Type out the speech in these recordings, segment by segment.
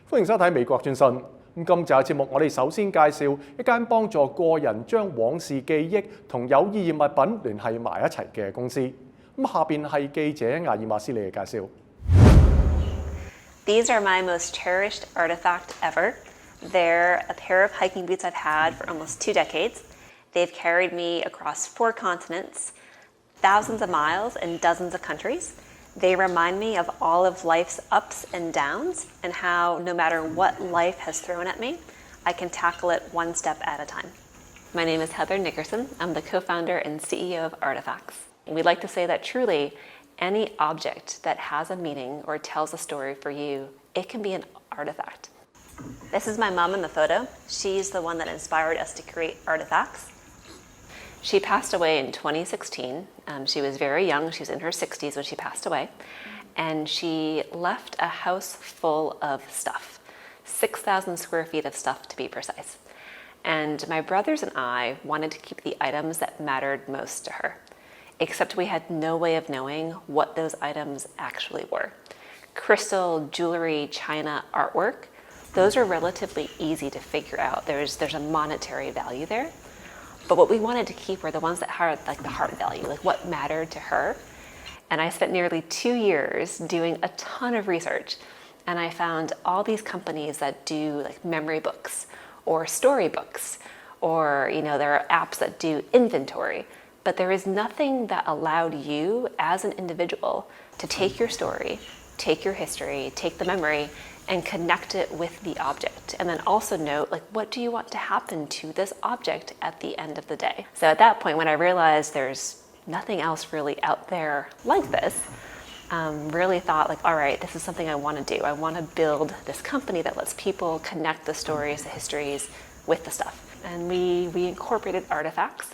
歡迎收睇美國專訊。今集嘅節目，我哋首先介紹一間幫助個人將往事記憶同有意義物品聯繫埋一齊嘅公司。下邊係記者艾爾瑪斯利嘅介紹。These are my most cherished artifact ever. They're a pair of hiking boots I've had for almost 2 decades. They've carried me across 4 continents, thousands of miles, and dozens of countries. They remind me of all of life's ups and downs and how no matter what life has thrown at me, I can tackle it one step at a time. My name is Heather Nickerson. I'm the co-founder and CEO of Artifacts. We'd like to say that truly, any object that has a meaning or tells a story for you, it can be an artifact. This is my mom in the photo. She's the one that inspired us to create Artifacts. She passed away in 2016. She was very young. She was in her 60s when she passed away. And she left a house full of stuff, 6,000 square feet of stuff to be precise. And my brothers and I wanted to keep the items that mattered most to her, except we had no way of knowing what those items actually were. Crystal, jewelry, china, artwork, those are relatively easy to figure out. There's a monetary value there. But what we wanted to keep were the ones that had like the heart value, like what mattered to her. And I spent nearly 2 years doing a ton of research. And I found all these companies that do like memory books or storybooks, or there are apps that do inventory. But there is nothing that allowed you as an individual to take your story, take your history, take the memory, and connect it with the object. And then also note, what do you want to happen to this object at the end of the day? So at that point, when I realized there's nothing else really out there like this, really thought all right, this is something I want to do. I want to build this company that lets people connect the stories, the histories with the stuff. And we incorporated Artifacts.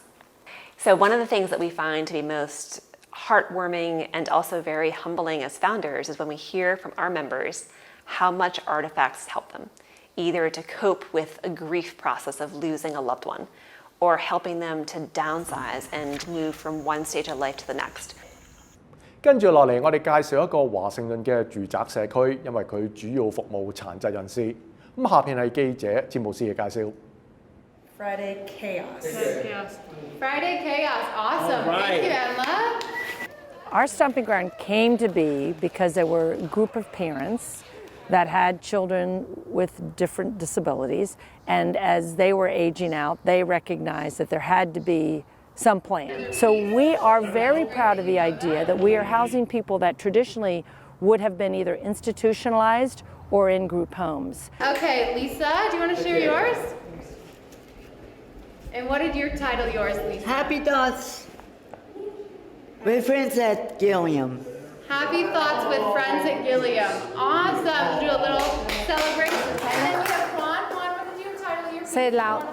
So one of the things that we find to be most heartwarming and also very humbling as founders is when we hear from our members how much Artifacts help them, either to cope with a grief process of losing a loved one, or helping them to downsize and move from one stage of life to the next. 跟住落嚟，我哋介紹一個華盛頓嘅住宅社區，因為佢主要服務殘疾人士。下邊係記者詹姆斯嘅介紹。Friday Chaos. Friday Chaos, awesome. Thank you, Emma. Our Stomping Ground came to be because there were a group of parents that had children with different disabilities, and as they were aging out, they recognized that there had to be some plan. So we are very proud of the idea that we are housing people that traditionally would have been either institutionalized or in group homes. Okay, Lisa, do you want to share yours? And what did your title yours, Lisa? Happy Thoughts with Friends at Gilliam. Happy Thoughts with Friends at Gilliam. Awesome. Do a little celebration. And then we have Juan. Juan, what did you title your Say it loud.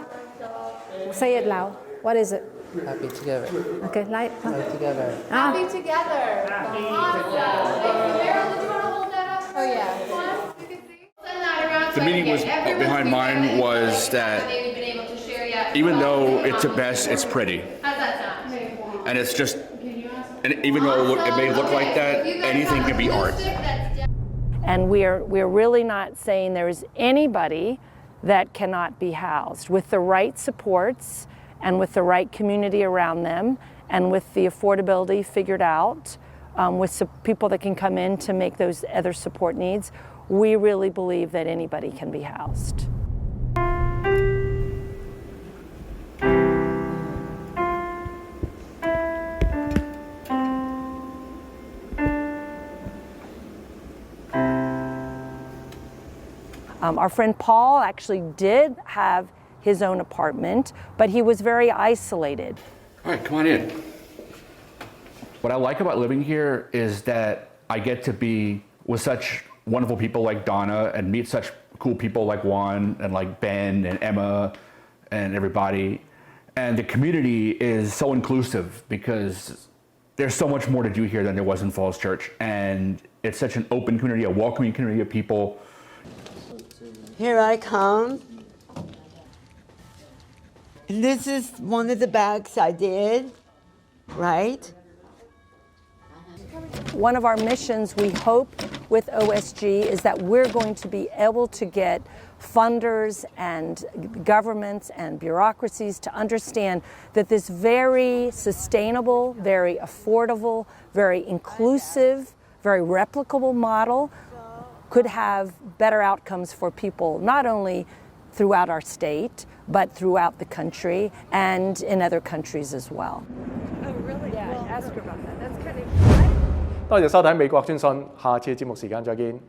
Say it loud. What is it? Happy together. Okay, light. Happy together. Happy Together. Awesome. Thank you. Meryl, did you want to hold that up? Oh, yeah. Juan, you can see. Send that around. The meaning was behind mine was that even though it's a mess, it's pretty. How's that sound? And it's just, and even though it may look like that, anything can be art. And we're really not saying there's anybody that cannot be housed. With the right supports and with the right community around them and with the affordability figured out, with people that can come in to make those other support needs, we really believe that anybody can be housed. Our friend Paul actually did have his own apartment, but he was very isolated. All right, come on in. What I like about living here is that I get to be with such wonderful people like Donna and meet such cool people like Juan and like Ben and Emma and everybody. And the community is so inclusive because there's so much more to do here than there was in Falls Church. And it's such an open community, a welcoming community of people. Here I come. And this is one of the bags I did, right? One of our missions we hope with OSG is that we're going to be able to get funders and governments and bureaucracies to understand that this very sustainable, very affordable, very inclusive, very replicable model could have better outcomes for people, not only throughout our state, but throughout the country and in other countries as well. Oh, really? Yeah, ask her about that. That's kind of... 多謝收睇美國專訊，下次節目時間再見。